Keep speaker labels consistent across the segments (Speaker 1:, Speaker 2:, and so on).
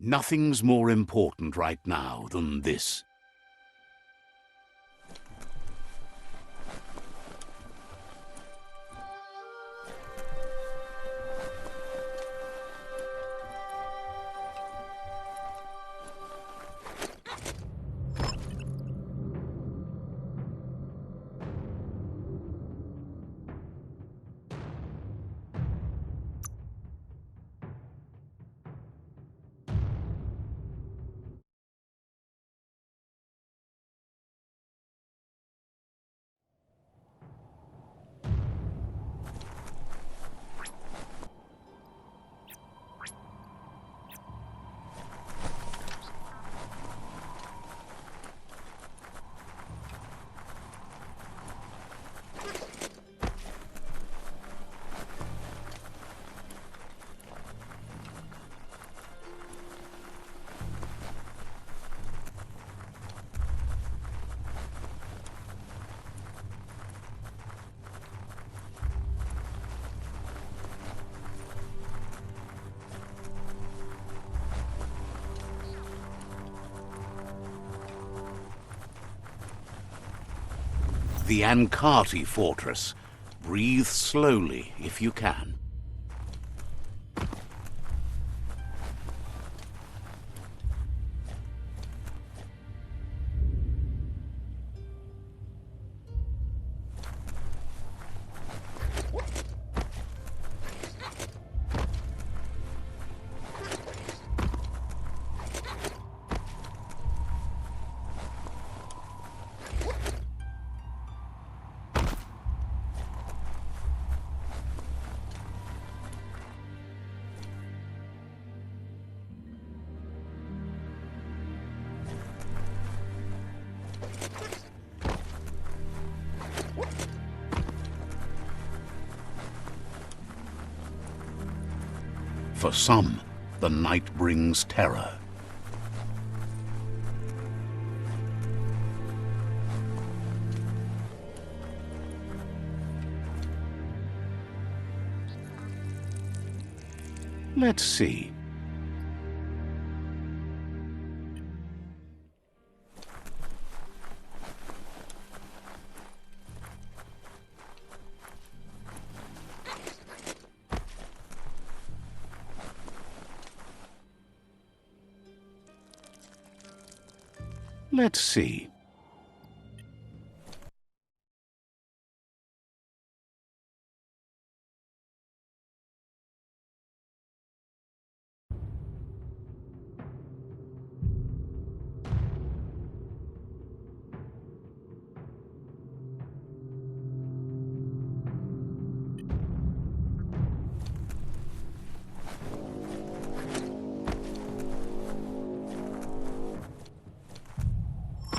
Speaker 1: Nothing's more important right now than this. The Ankati fortress. Breathe slowly if you can. For some, the night brings terror. Let's see. Let's see.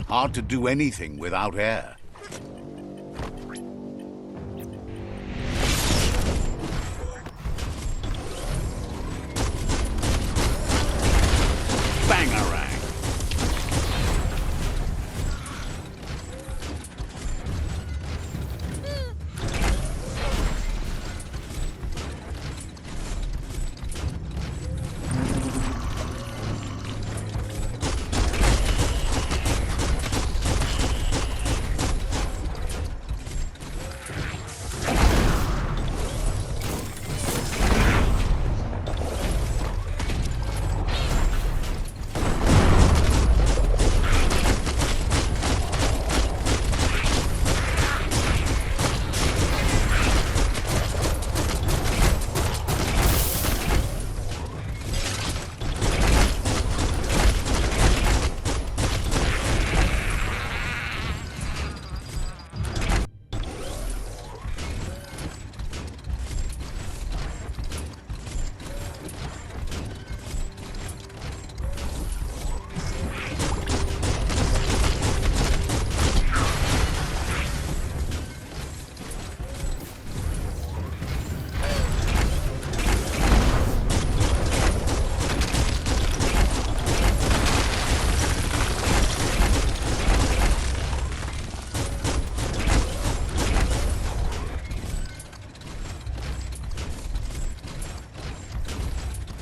Speaker 1: Hard to do anything without air. Bangarang!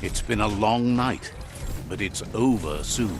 Speaker 1: It's been a long night. but it's over soon.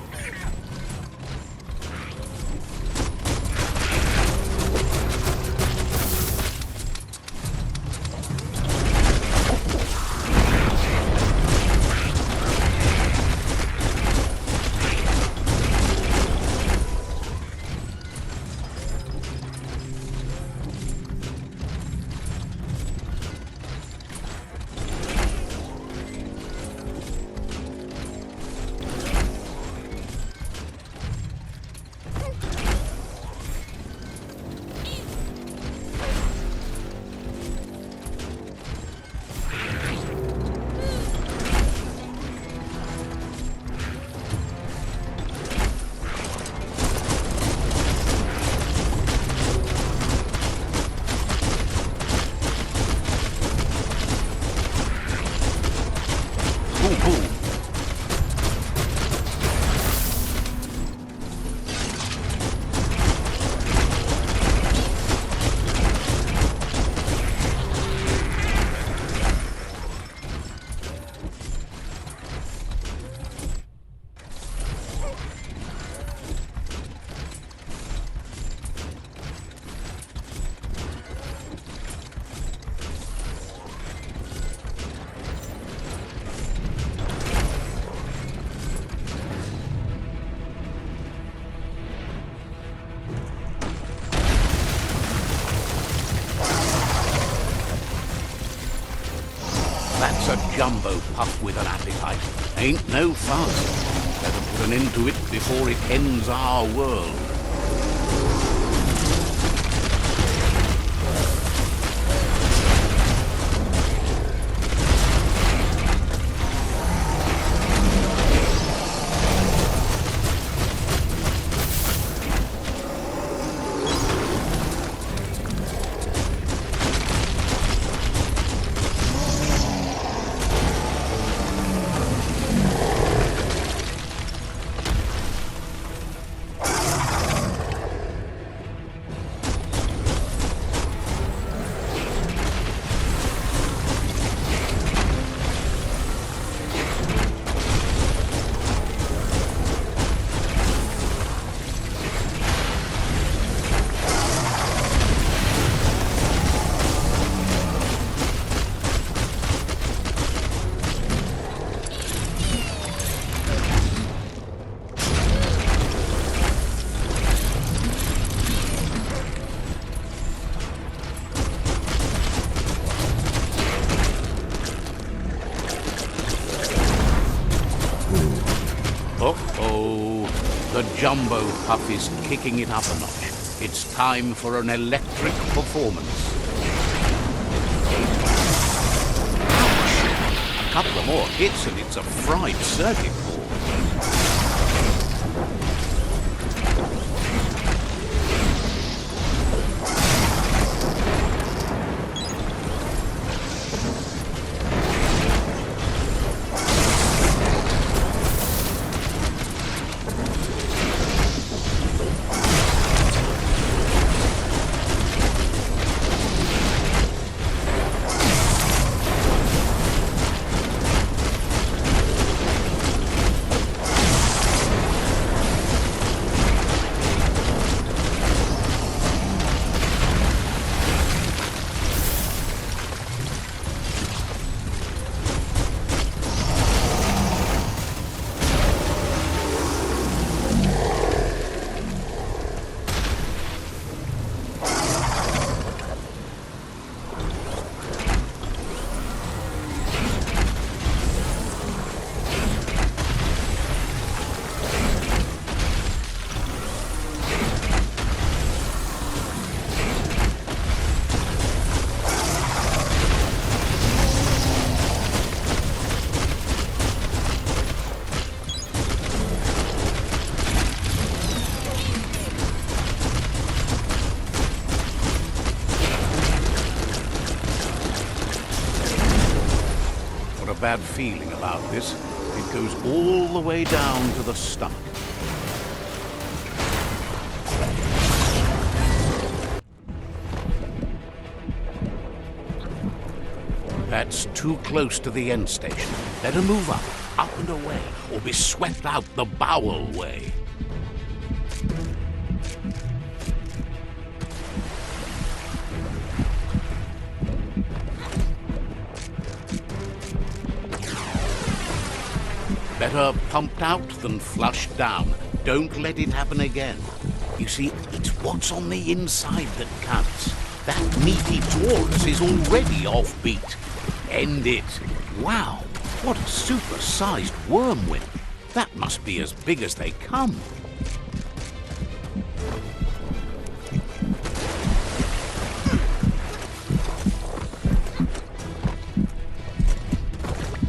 Speaker 1: That's a jumbo pup with an appetite. Ain't no fun. Better put an end to it before it ends our world. Uh-oh, the jumbo pup is kicking it up a notch. It's time for an electric performance. Ouch! A couple of more hits and it's a fried circuit board. Bad feeling about this. It goes all the way down to the stomach. That's too close to the end station. Better move up. up and away, or be swept out the bowel way. Better pumped out than flushed down. Don't let it happen again. You see, it's what's on the inside that counts. That meaty Taurus is already offbeat. End it. Wow, what a super-sized wormwing. That must be as big as they come.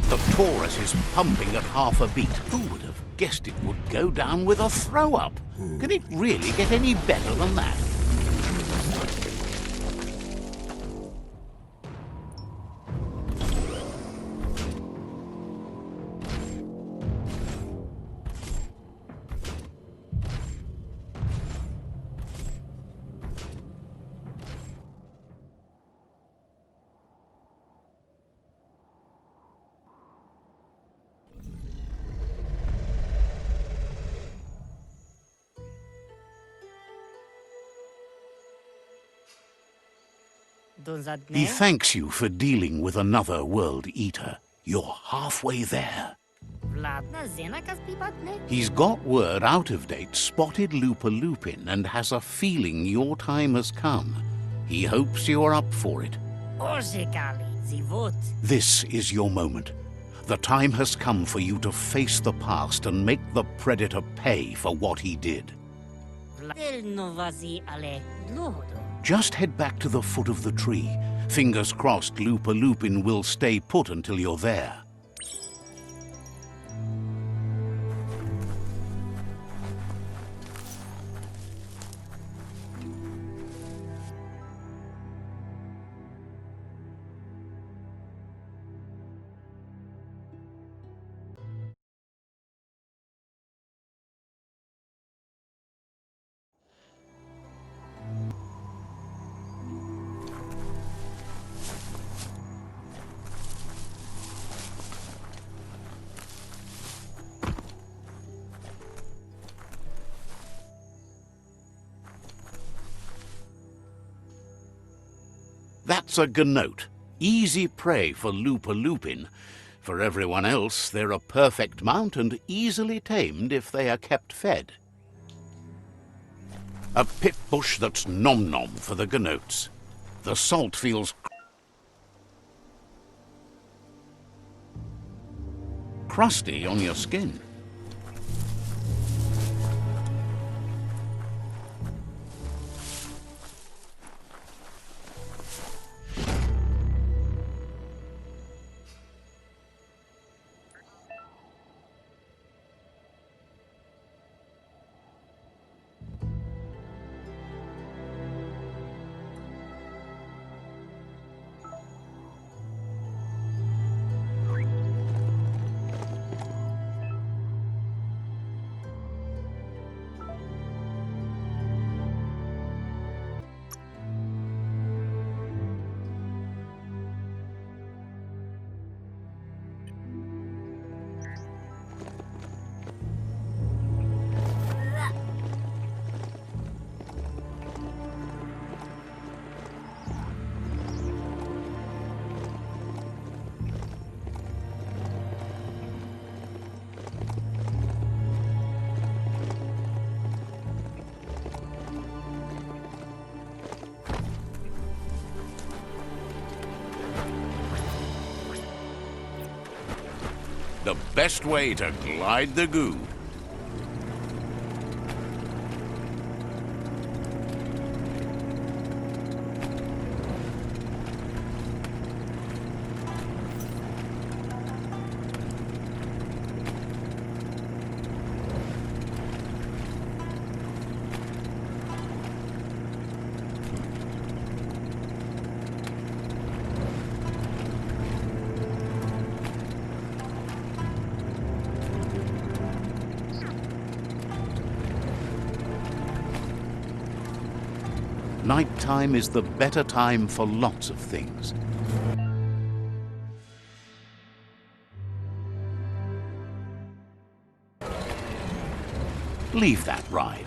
Speaker 1: The Taurus is pumping at half a beat. Who would have guessed it would go down with a throw-up? Can it really get any better than that? He thanks you for dealing with another world eater. You're halfway there. He's got word out of date spotted Lupin and has a feeling your time has come. He hopes you're up for it. This is your moment. The time has come for you to face the past and make the Predator pay for what he did. Just head back to the foot of the tree. Fingers crossed Lupin will stay put until you're there. That's a gnote. Easy prey for Lupin. For everyone else, they're a perfect mount and easily tamed if they are kept fed. A pip bush that's nom-nom for the gnotes. The salt feels crusty on your skin. The best way to glide the goo. Nighttime is the better time for lots of things. Leave that ride.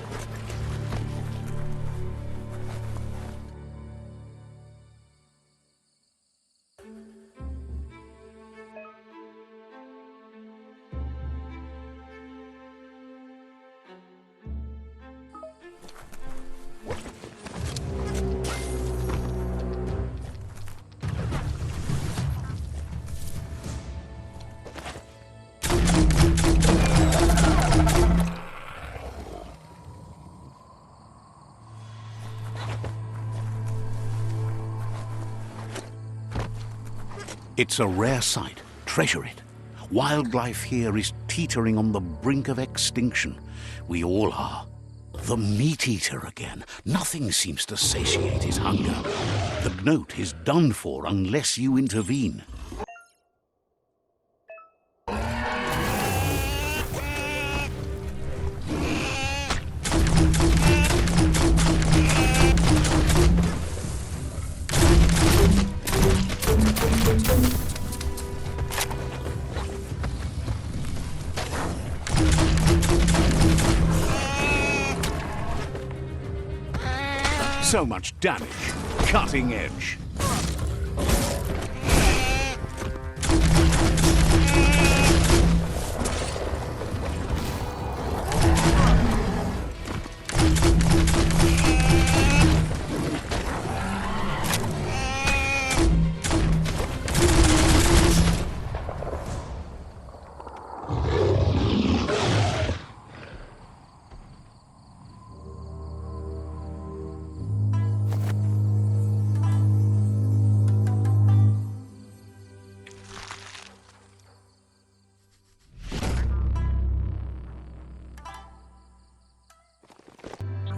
Speaker 1: It's a rare sight. Treasure it. Wildlife here is teetering on the brink of extinction. We all are. The meat-eater again. Nothing seems to satiate his hunger. The note is done for unless you intervene. So much damage. Cutting edge.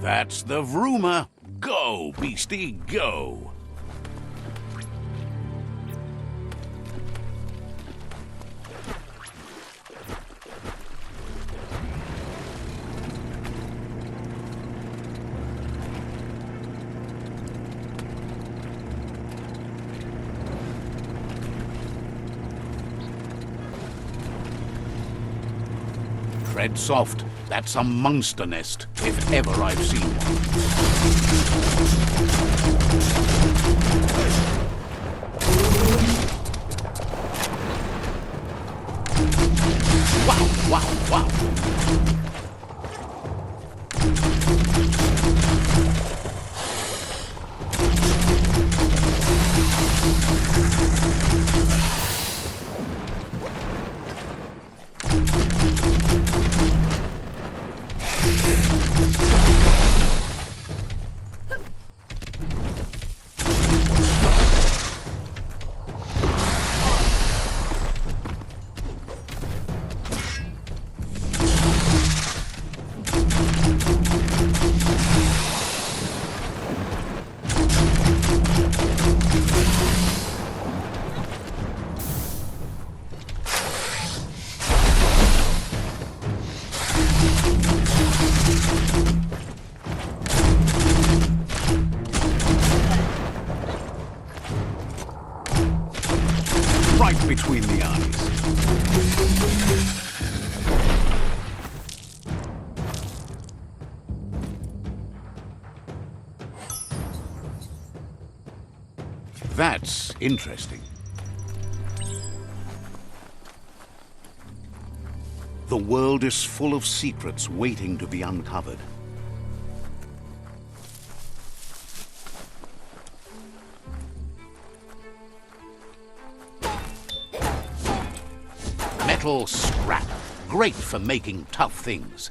Speaker 1: That's the vroomer. Go, beastie, go. Tread soft. That's a monster nest, if ever I've seen one. Wow, wow, wow. Right between the eyes. That's interesting. The world is full of secrets waiting to be uncovered. Metal scrap. Great for making tough things.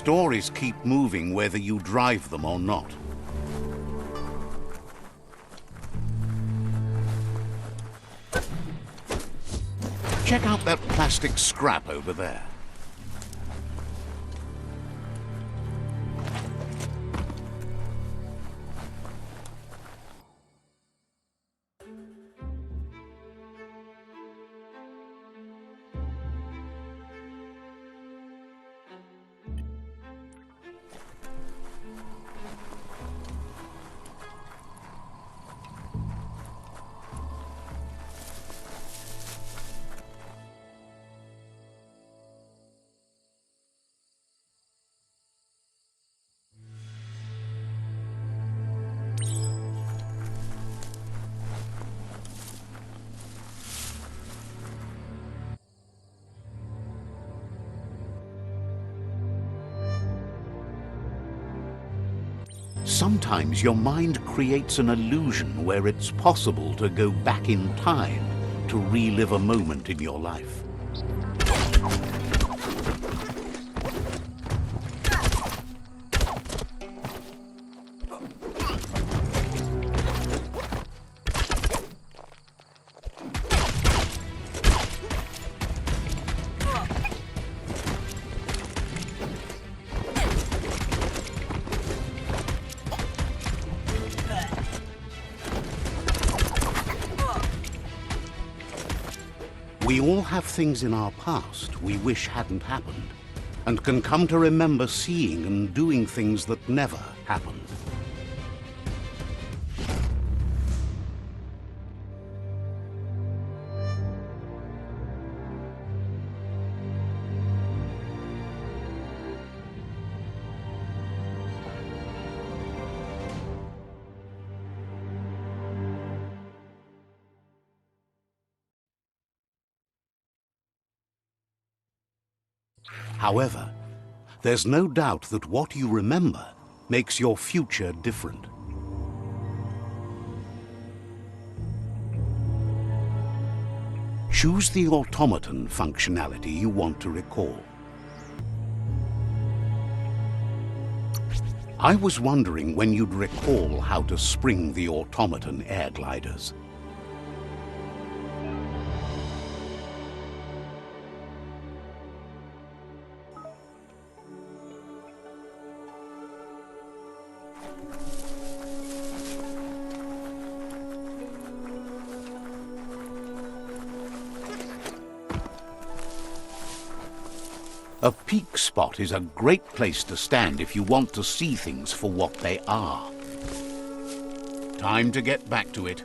Speaker 1: Stories keep moving whether you drive them or not. Check out that plastic scrap over there. Sometimes your mind creates an illusion where it's possible to go back in time to relive a moment in your life. We all have things in our past we wish hadn't happened, and can come to remember seeing and doing things that never happened. However, there's no doubt that what you remember makes your future different. Choose the automaton functionality you want to recall. I was wondering when you'd recall how to spring the automaton air gliders. A peak spot is a great place to stand if you want to see things for what they are. Time to get back to it.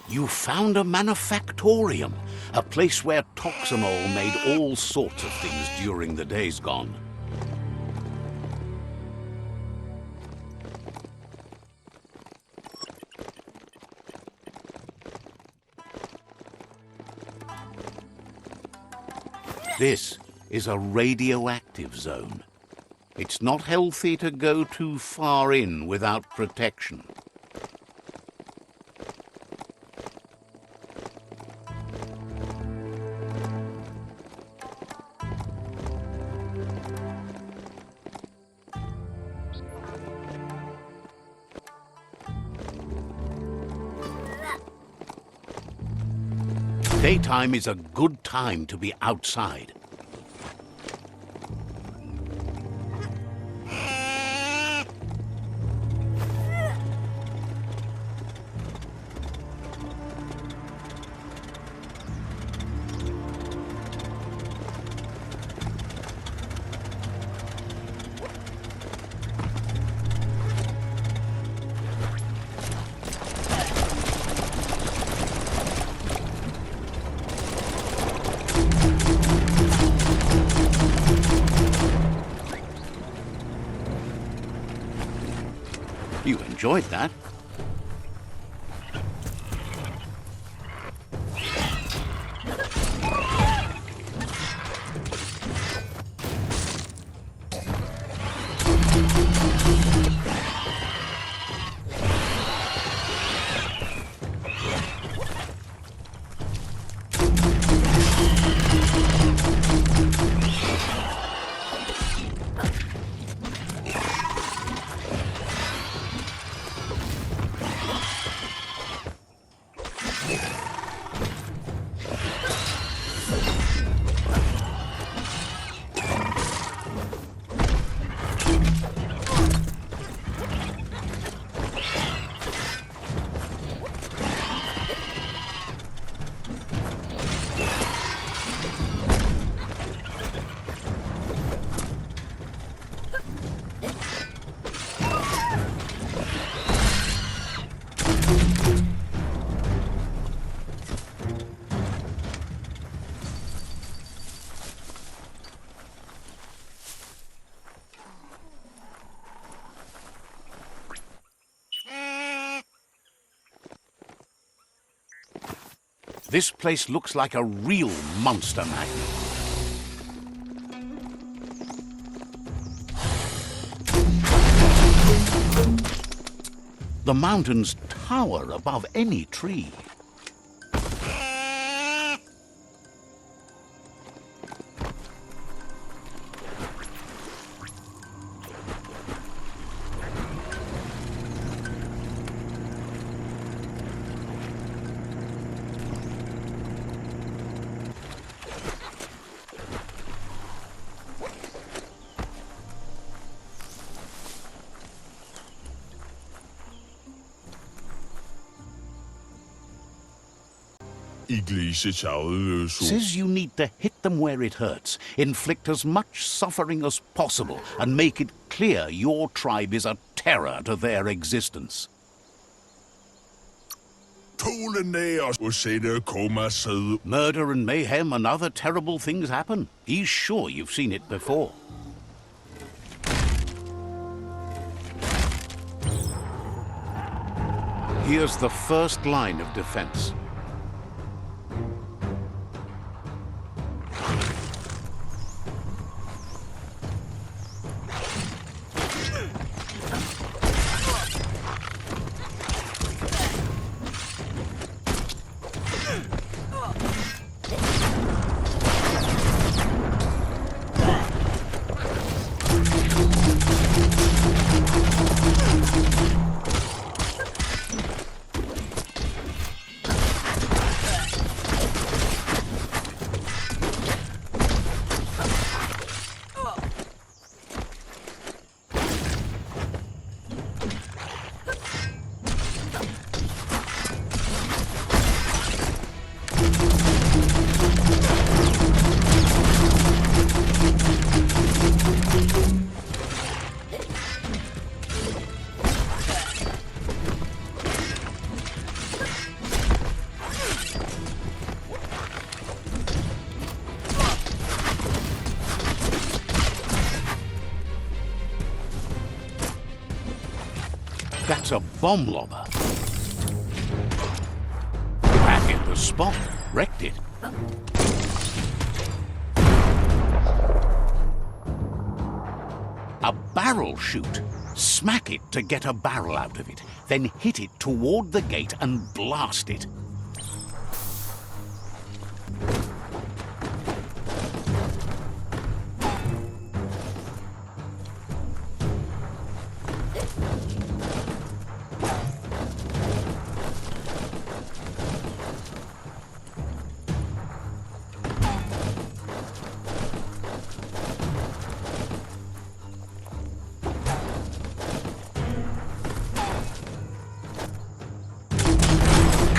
Speaker 1: You found a manufactorium, a place where Toxamol made all sorts of things during the days gone. This is a radioactive zone. It's not healthy to go too far in without protection. Daytime is a good time to be outside. You enjoyed that. This place looks like a real monster magnet. The mountains tower above any tree. Says you need to hit them where it hurts, inflict as much suffering as possible, and make it clear your tribe is a terror to their existence. Murder and mayhem and other terrible things happen. He's sure you've seen it before. Here's the first line of defense. It's a bomb lobber. Back in the spot. Wrecked it. A barrel shoot. Smack it to get a barrel out of it. Then hit it toward the gate and blast it.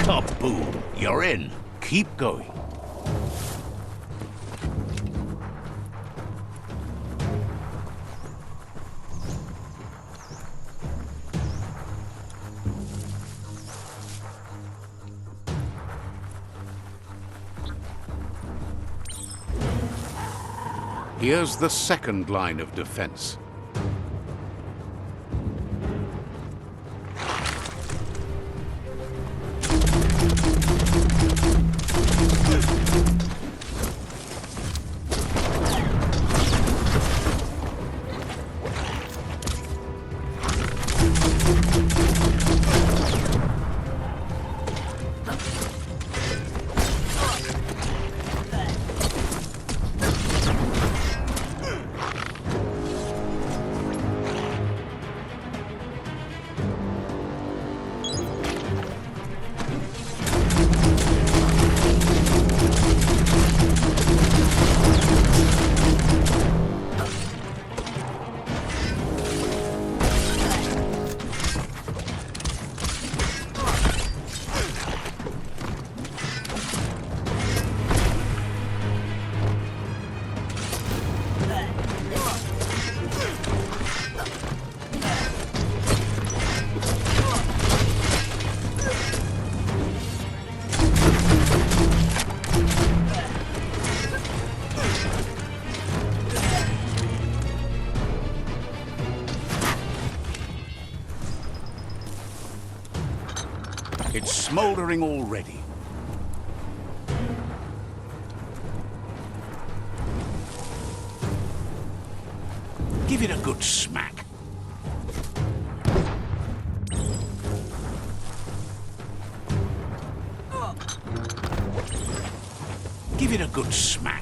Speaker 1: Kaboom! You're in. Keep going. Here's the second line of defense. It's smoldering already. Give it a good smack. Give it a good smack.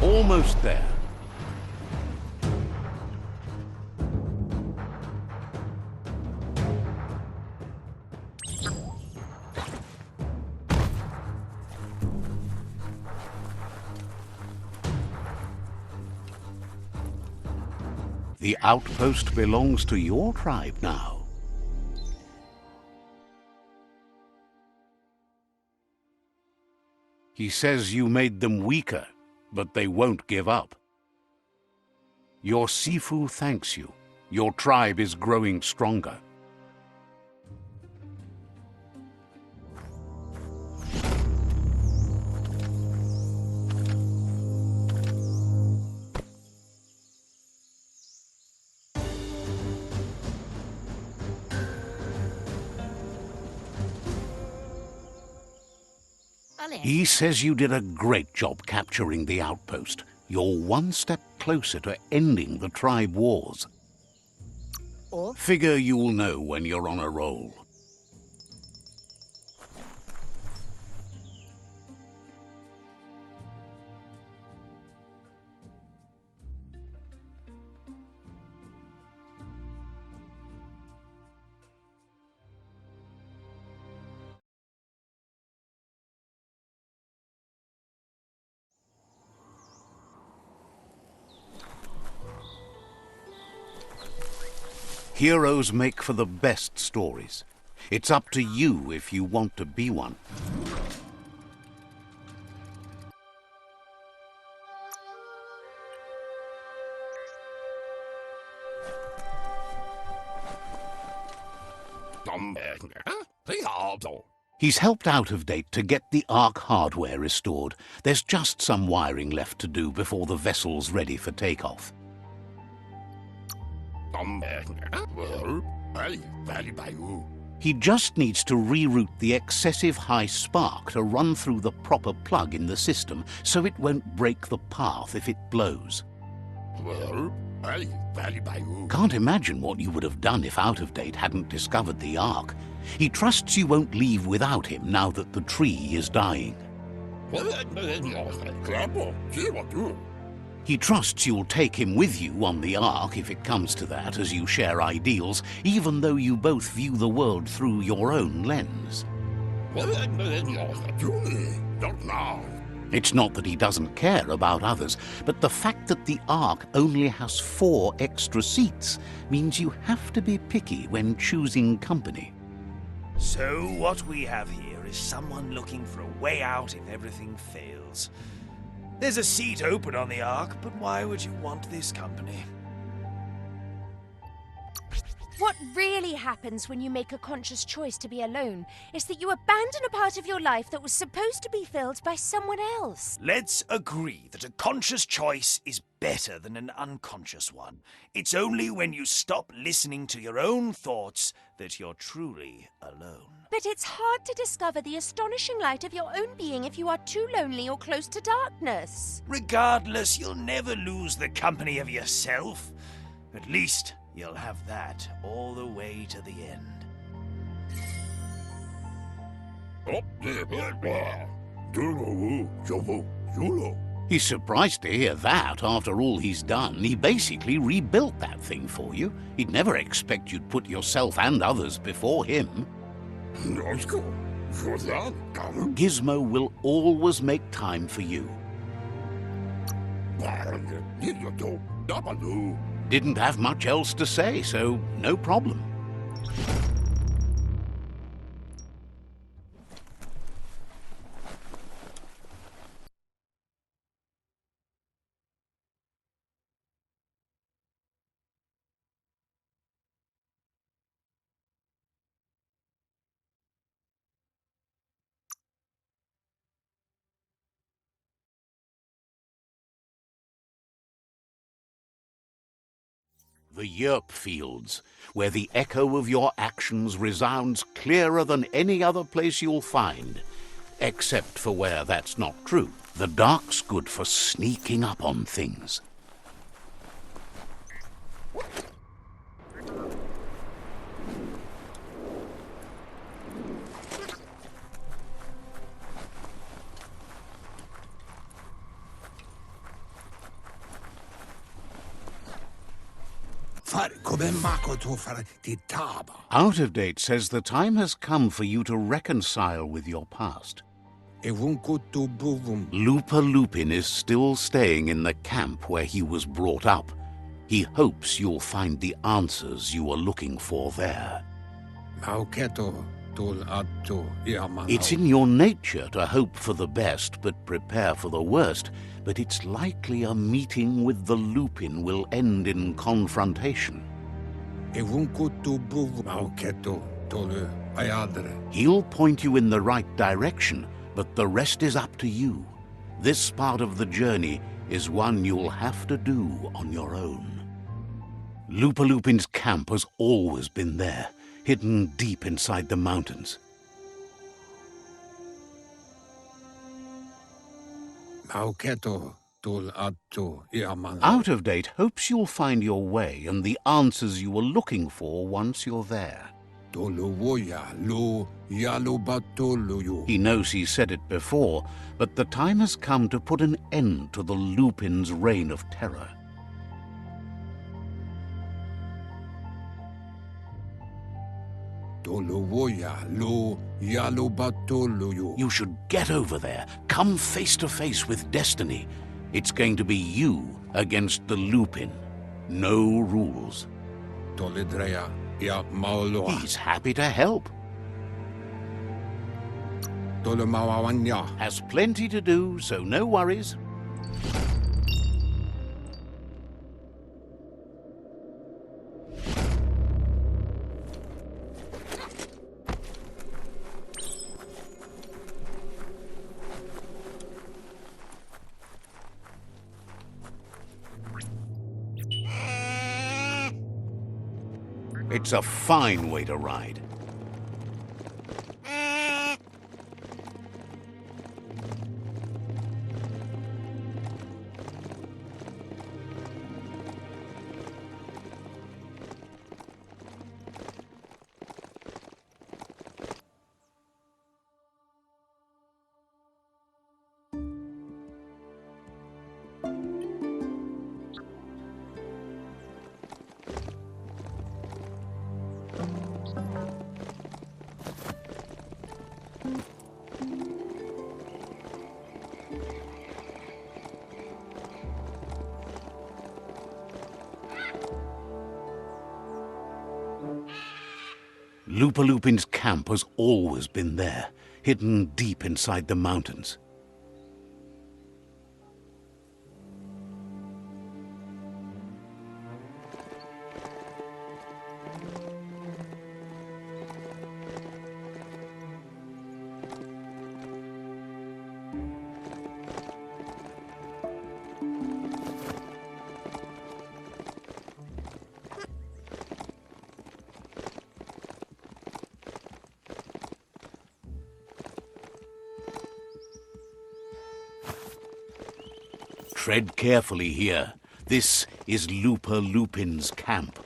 Speaker 1: Almost there. The outpost belongs to your tribe now. He says you made them weaker, but they won't give up. Your Sifu thanks you. Your tribe is growing stronger. He says you did a great job capturing the outpost. You're one step closer to ending the tribe wars. Figure you'll know when you're on a roll. Heroes make for the best stories. It's up to you if you want to be one. He's helped Out of Date to get the Ark hardware restored. There's just some wiring left to do before the vessel's ready for takeoff. He just needs to reroute the excessive high spark to run through the proper plug in the system so it won't break the path if it blows. Can't imagine what you would have done if Out of Date hadn't discovered the Ark. He trusts you won't leave without him now that the tree is dying. He trusts you'll take him with you on the Ark if it comes to that, as you share ideals, even though you both view the world through your own lens. It's not that he doesn't care about others, but the fact that the Ark only has 4 extra seats means you have to be picky when choosing company.
Speaker 2: So what we have here is someone looking for a way out if everything fails. There's a seat open on the Ark, but why would you want this company?
Speaker 3: What really happens when you make a conscious choice to be alone is that you abandon a part of your life that was supposed to be filled by someone else.
Speaker 2: Let's agree that a conscious choice is better than an unconscious one. It's only when you stop listening to your own thoughts that you're truly alone.
Speaker 3: But it's hard to discover the astonishing light of your own being if you are too lonely or close to darkness.
Speaker 2: Regardless, you'll never lose the company of yourself. At least you'll have that all the way to the end.
Speaker 1: He's surprised to hear that after all he's done. He basically rebuilt that thing for you. He'd never expect you'd put yourself and others before him. Gizmo will always make time for you. Didn't have much else to say, so no problem. The Yerp Fields, where the echo of your actions resounds clearer than any other place you'll find. Except for where that's not true. The dark's good for sneaking up on things. Out of Date says the time has come for you to reconcile with your past. Lupa Lupin is still staying in the camp where he was brought up. He hopes you'll find the answers you are looking for there. It's in your nature to hope for the best but prepare for the worst, but it's likely a meeting with the Lupin will end in confrontation. He'll point you in the right direction, but the rest is up to you. This part of the journey is one you'll have to do on your own. Lupa Lupin's camp has always been there, hidden deep inside the mountains. Out of Date hopes you'll find your way and the answers you were looking for once you're there. He knows he said it before, but the time has come to put an end to the Lupin's reign of terror. You should get over there. Come face to face with destiny. It's going to be you against the Lupin. No rules. He's happy to help. Has plenty to do, so no worries. It's a fine way to ride. Lupin's camp has always been there, hidden deep inside the mountains. Tread carefully here. This is Lupin's camp.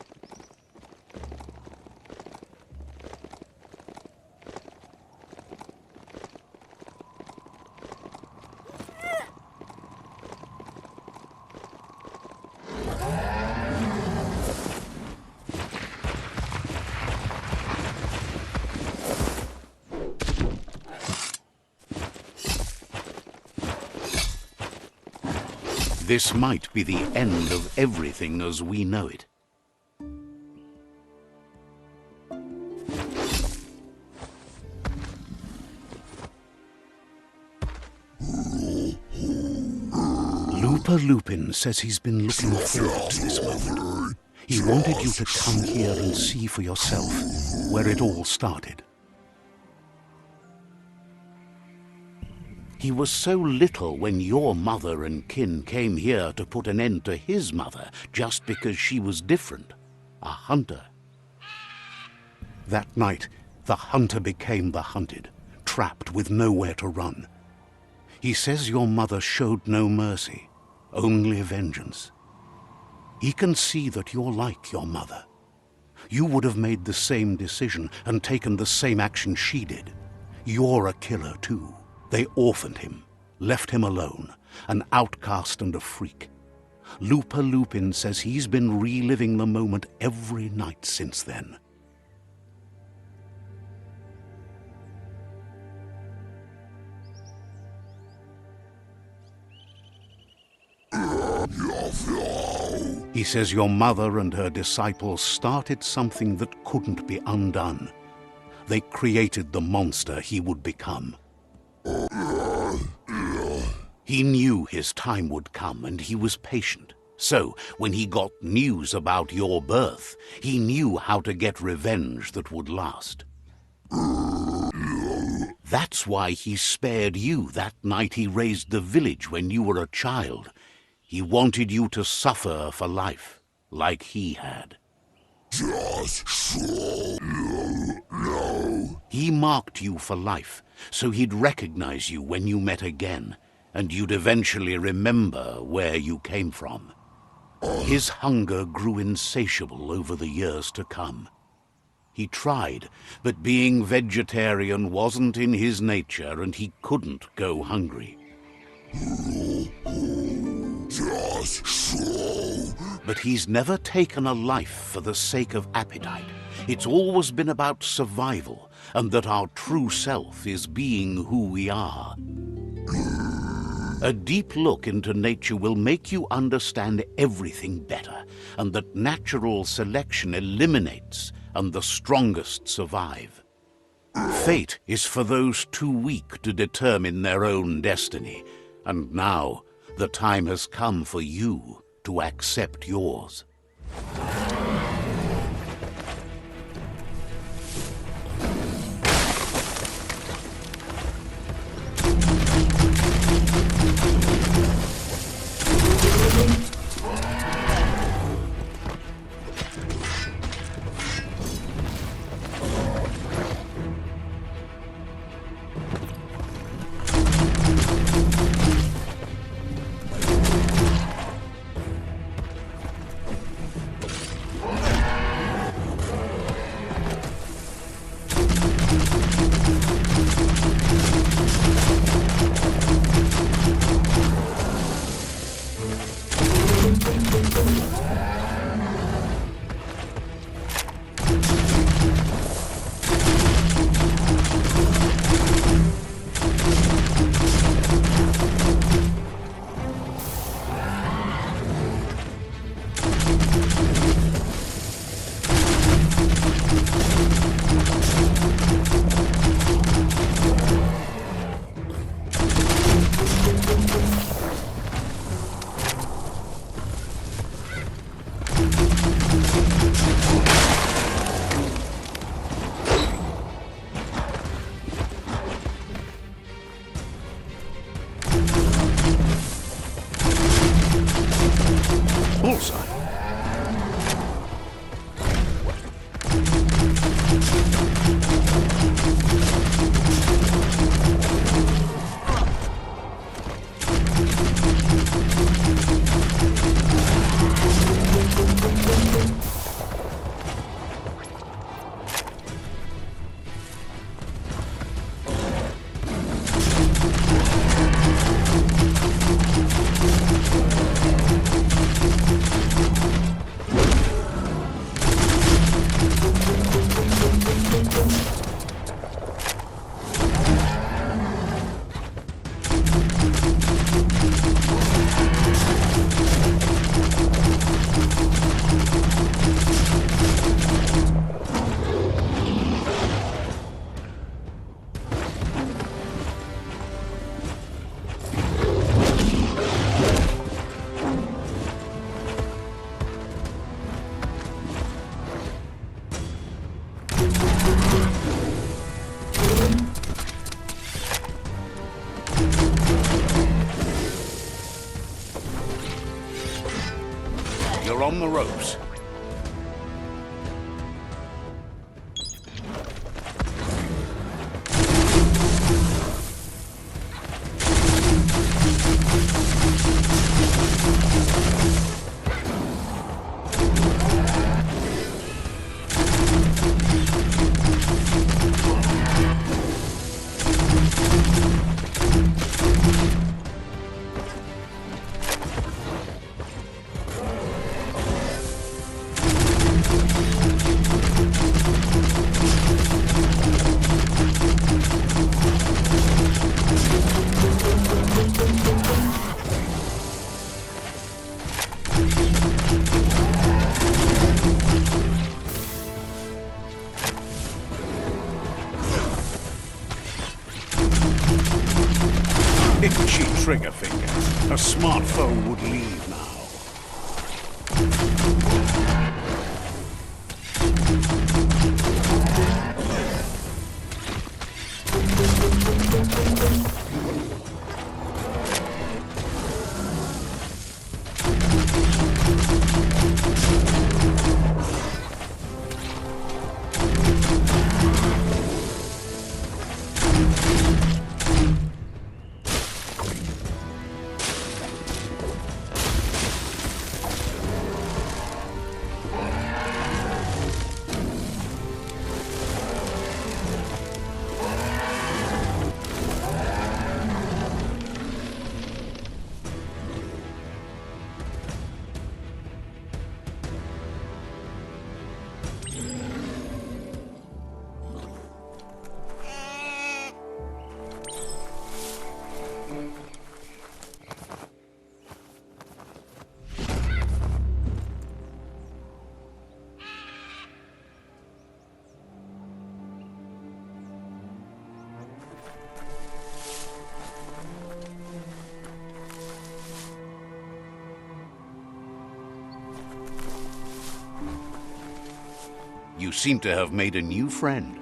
Speaker 1: This might be the end of everything as we know it. Lupin says he's been looking forward to this moment. He wanted you to come here and see for yourself where it all started. He was so little when your mother and kin came here to put an end to his mother just because she was different, a hunter. That night, the hunter became the hunted, trapped with nowhere to run. He says your mother showed no mercy, only vengeance. He can see that you're like your mother. You would have made the same decision and taken the same action she did. You're a killer too. They orphaned him, left him alone, an outcast and a freak. Lupin says he's been reliving the moment every night since then. He says your mother and her disciples started something that couldn't be undone. They created the monster he would become. He knew his time would come, and he was patient. So, when he got news about your birth, he knew how to get revenge that would last. That's why he spared you that night he razed the village when you were a child. He wanted you to suffer for life, like he had. Just so you know. He marked you for life, so he'd recognize you when you met again, and you'd eventually remember where you came from. His hunger grew insatiable over the years to come. He tried, but being vegetarian wasn't in his nature, and he couldn't go hungry. Just so. But he's never taken a life for the sake of appetite. It's always been about survival, and that our true self is being who we are. A deep look into nature will make you understand everything better, and that natural selection eliminates, and the strongest survive. Fate is for those too weak to determine their own destiny, and now the time has come for you to accept yours. Bullseye. You're on the ropes. Itchy trigger finger. A smart foe would leave now. You seem to have made a new friend.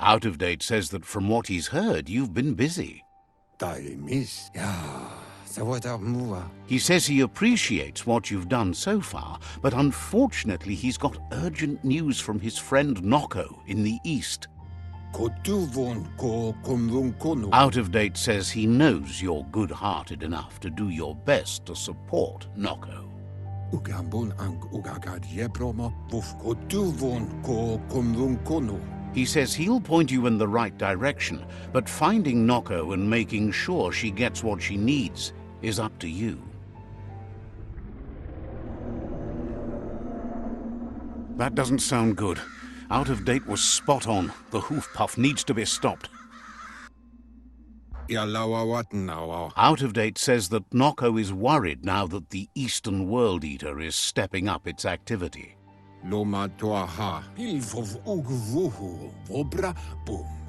Speaker 1: Out of Date says that from what he's heard, you've been busy. He says he appreciates what you've done so far, but unfortunately he's got urgent news from his friend Noko in the east. Out of Date says he knows you're good-hearted enough to do your best to support Noko. He says he'll point you in the right direction, but finding Noko and making sure she gets what she needs is up to you. That doesn't sound good. Out of Date was spot on. The hoof puff needs to be stopped. Out of Date says that Noko is worried now that the Eastern World Eater is stepping up its activity.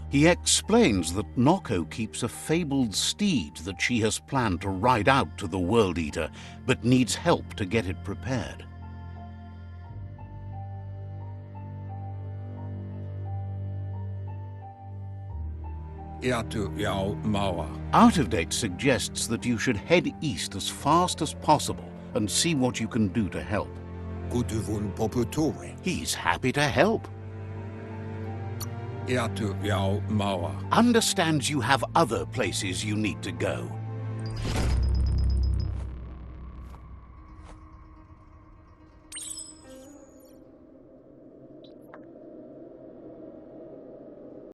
Speaker 1: He explains that Noko keeps a fabled steed that she has planned to ride out to the World Eater, but needs help to get it prepared. Out of Date suggests that you should head east as fast as possible and see what you can do to help. He's happy to help. Understands you have other places you need to go.